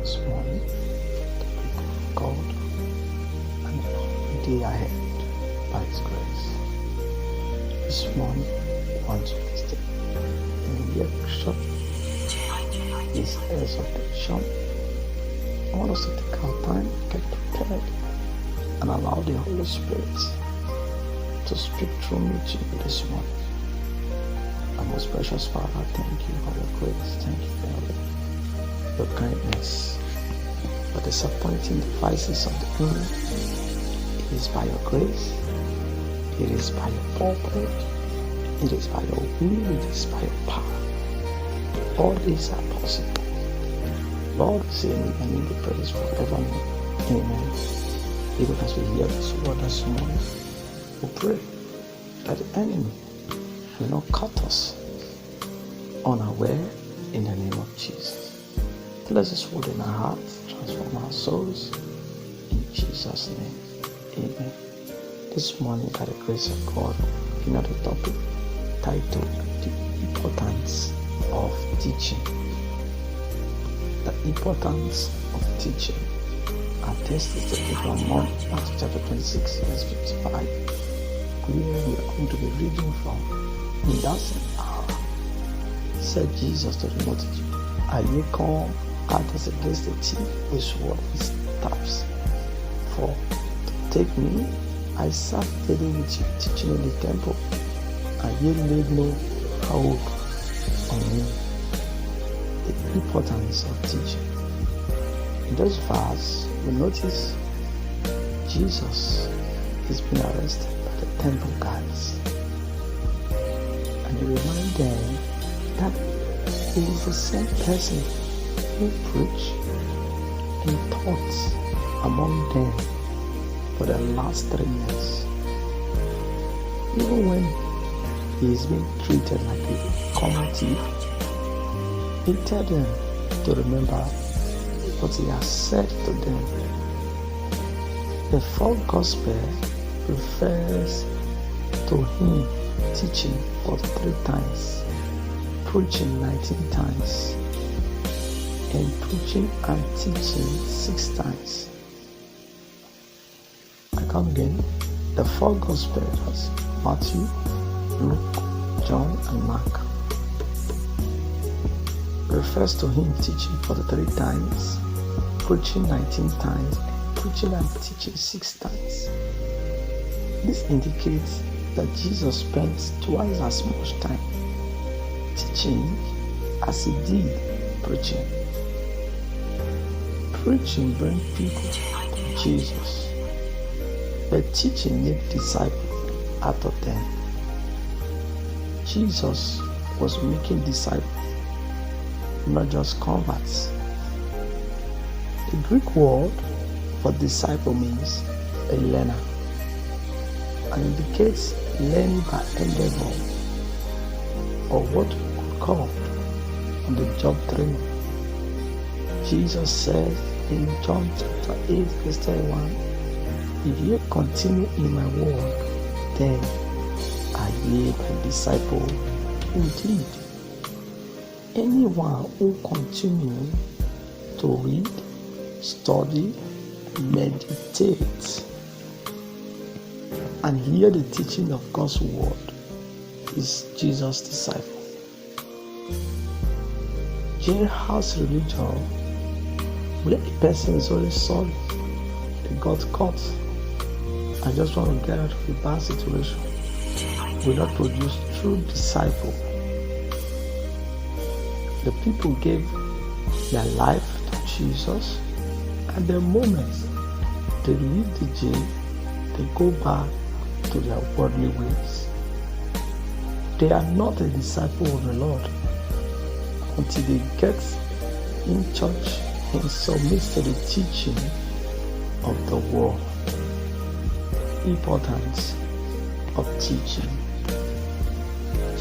this morning, the people of God, and the day ahead by His grace. This morning, we want to listen in the workshop, this exhortation. I want us to take our time, get prepared, and allow the Holy Spirit to speak through me to you this morning. Our most precious Father, thank you for your grace, thank you for your kindness, for disappointing devices of the enemy. It is by your grace, it is by your purpose, it is by your will, it is by your power. All these are possible. Lord, we say and in the praise forevermore. Amen. Even as we hear this word this morning, we pray that the enemy will not cut us unaware in the name of Jesus. Bless this word in our hearts, transform our souls in Jesus' name. Amen. This morning, by the grace of God, another topic titled The Importance of Teaching. The importance of teaching. Our text is taken from Matthew chapter 26, verse 55, where we are going to be reading from. In that same hour, said Jesus to the multitude, "Are ye come out as against the thief with sword and staffs? For to take me, I sat daily with you, teaching in the temple, and ye laid no hold on me." The importance of teaching. In this verse, we notice Jesus is being arrested by the temple guards. And he reminds them that he is the same person who preached and taught among them for the last 3 years. Even when he is being treated like a common thief, he tells them to remember what he has said to them. The fourth gospel refers to him teaching 43 times, preaching 19 times, and preaching and teaching 6 times. I come again. The four gospels: Matthew, Luke, John, and Mark, refers to him teaching 43 times, preaching 19 times, and preaching and teaching 6 times. This indicates that Jesus spent twice as much time teaching as he did preaching. Preaching brings people to Jesus, but teaching makes disciples out of them. Jesus was making disciples, not just converts. The Greek word for disciple means a learner and indicates learning by endeavor, or what we could call on the job training. Jesus said in John chapter 8 verse 31, "If ye continue in my word, then are ye my disciple indeed." Anyone who continues to read, study, meditate, and hear the teaching of God's word is Jesus' disciple. Jailhouse religion, where a person is only sorry they got caught and just want to get out of a bad situation, will not produce true disciple. The people gave their life to Jesus, and the moment they leave the jail, they go back to their worldly ways. They are not a disciple of the Lord until they get in church and submit to the teaching of the word. Importance of teaching.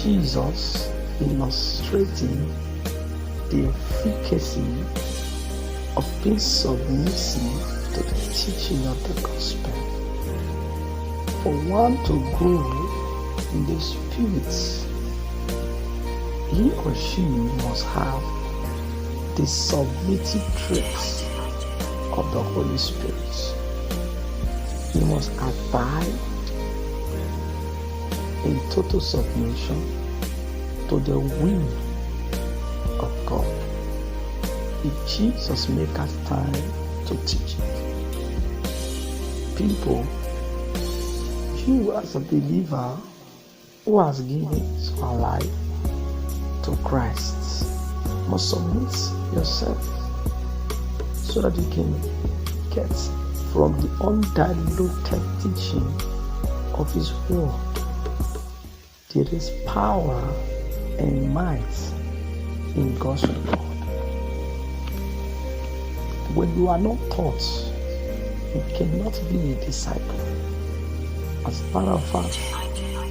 Jesus illustrating the efficacy of being submissive to the teaching of the gospel. For one to grow in the Spirit, he or she must have the submissive traits of the Holy Spirit. You must abide in total submission to the will of God. If Jesus make us time to teach people, you as a believer who has given his life to Christ must submit yourself so that you can get from the undiluted teaching of His Word. There is power and might in God's Word. When you are not taught, you cannot be a disciple. As a matter of fact,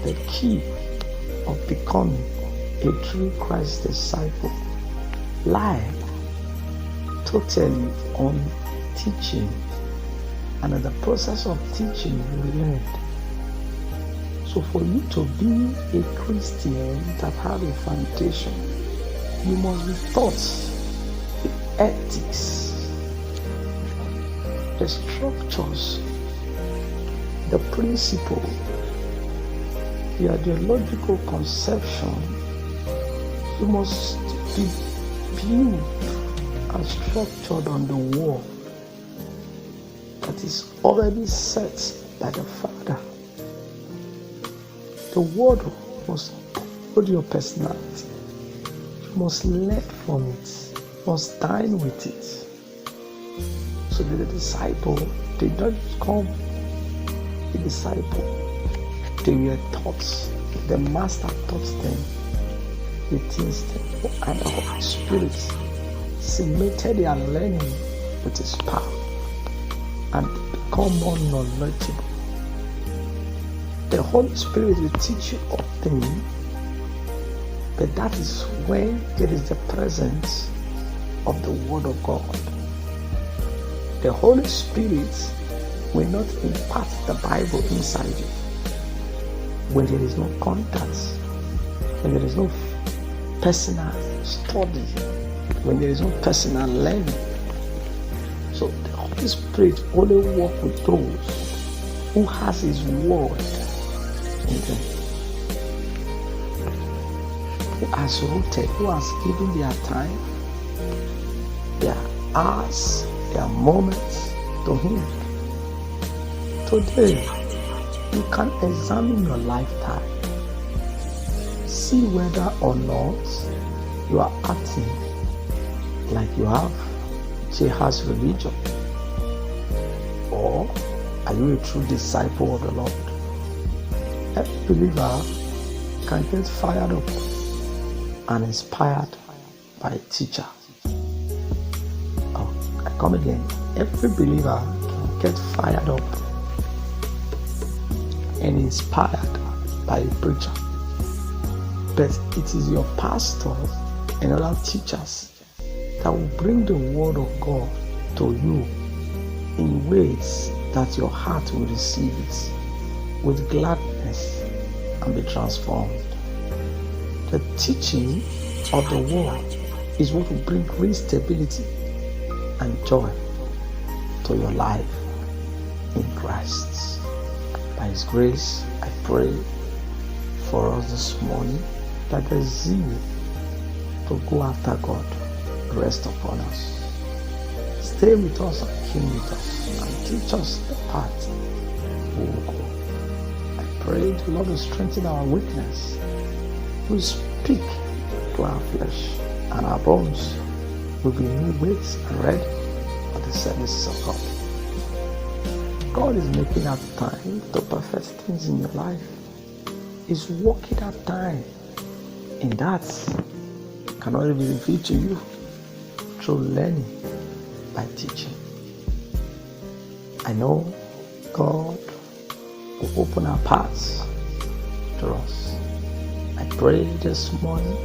the key of becoming a true Christ disciple lies totally on teaching, and in the process of teaching you learn. So for you to be a Christian that have a foundation, you must be taught the ethics, the structures, the principle, the ideological conception. You must be built and structured on the wall that is already set by the Father. The word must hold your personality. You must learn from it. You must dine with it. So that the disciple did not come a disciple. They were taught. The Master taught them the things and the Holy Spirit cemented their learning with His power and become more knowledgeable. The Holy Spirit will teach you all things, but that is when there is the presence of the Word of God. The Holy Spirit will not impart the Bible inside you when there is no contact, when there is no personal study, when there is no personal learning. So the Holy Spirit only works with those who has His Word in them, who has rooted, who has given their time, their hours, their moments to Him. Today, you can examine your lifetime, see whether or not you are acting like you have Jehovah's religion, or are you a true disciple of the Lord? Every believer can get fired up and inspired by a teacher. I come again. Every believer can get fired up and inspired by a preacher. But it is your pastor and other teachers that will bring the Word of God to you in ways that your heart will receive it with gladness and be transformed. The teaching of the Word is what will bring great stability and joy to your life in Christ. By His grace, I pray for us this morning that the zeal to go after God rest upon us. Stay with us and keep with us and teach us the path we will go. I pray the Lord will strengthen our weakness. We speak to our flesh, and our bones will be made weight and ready for the services of God. God is making out time to perfect things in your life. He's working out time, and that can only be revealed to you through learning by teaching. I know God will open our paths to us. I pray this morning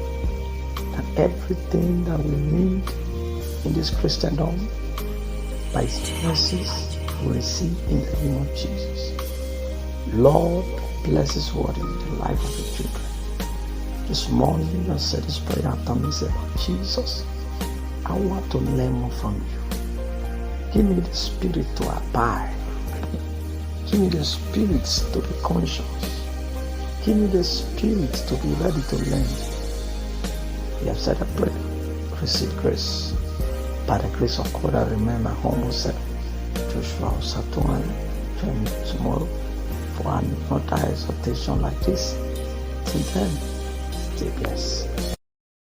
that everything that we need in this Christendom, by His mercies, we receive in the name of Jesus. Lord, bless His word in the life of the children. This morning, I said this prayer after me, say, Jesus, I want to learn more from you. Give me the spirit to abide. Give me the spirit to be conscious. Give me the spirit to be ready to learn. You have said a prayer. Receive grace. By the grace of God, I remain my humble self. Joshua Osatwan, join me tomorrow for another exhortation like this. Till then, stay blessed.